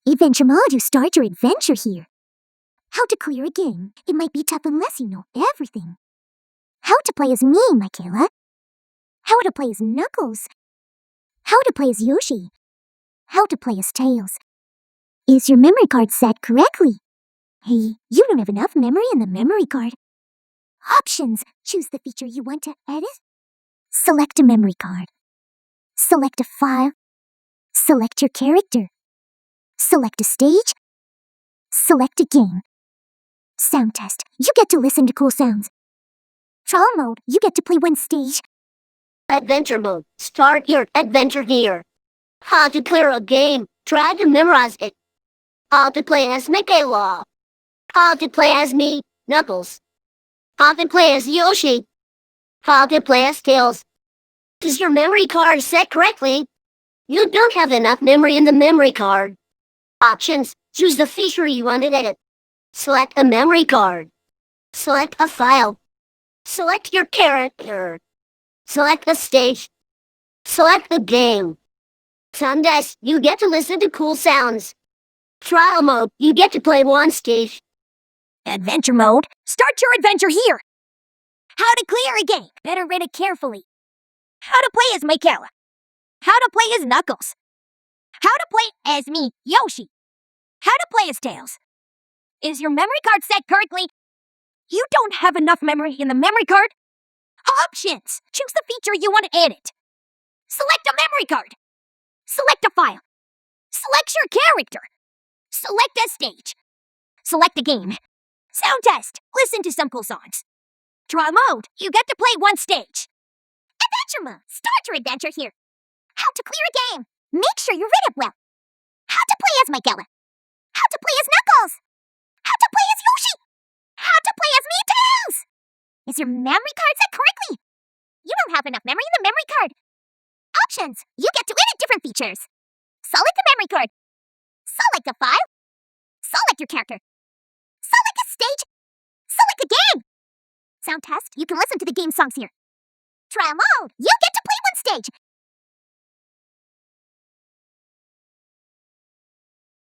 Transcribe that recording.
Adventure mode, you start your adventure here. How to clear a game. It might be tough unless you know everything. How to play as me, Michaela. How to play as Knuckles. How to play as Yoshi. How to play as Tails. Is your memory card set correctly? Hey, you don't have enough memory in the memory card. Options. Choose the feature you want to edit. Select a memory card. Select a file. Select your character. Select a stage. Select a game. Sound test. You get to listen to cool sounds. Trial mode. You get to play one stage. Adventure mode. Start your adventure here. How to clear a game. Try to memorize it. How to play as Michaela. How to play as me, Knuckles. How to play as Yoshi. How to play as Tails. Is your memory card set correctly? You don't have enough memory in the memory card. Options. Choose the feature you want to edit. Select a memory card. Select a file. Select your character. Select the stage. Select the game. Sound test. You get to listen to cool sounds. Trial mode. You get to play one stage. Adventure mode. Start your adventure here. How to clear a game. Better read it carefully. How to play as Michaela. How to play as Knuckles. How to play as me, Yoshi. How to play as Tails. Is your memory card set correctly? You don't have enough memory in the memory card. Options. Choose the feature you want to edit. Select a memory card. Select a file. Select your character. Select a stage. Select a game. Sound test. Listen to some cool songs. Trial mode. You get to play one stage. Adventure mode. Start your adventure here. How to clear a game. Make sure you read it well. How to play as Michaela. How to play as Knuckles. How to play as Yoshi. How to play as me, Tails. Is your memory card set correctly? You don't have enough memory in the memory card. Options. You get to edit different features. Select the memory card. Select a file. Select your character. Select a stage. Select a game. Sound test. You can listen to the game songs here. Trial mode. You get to play one stage.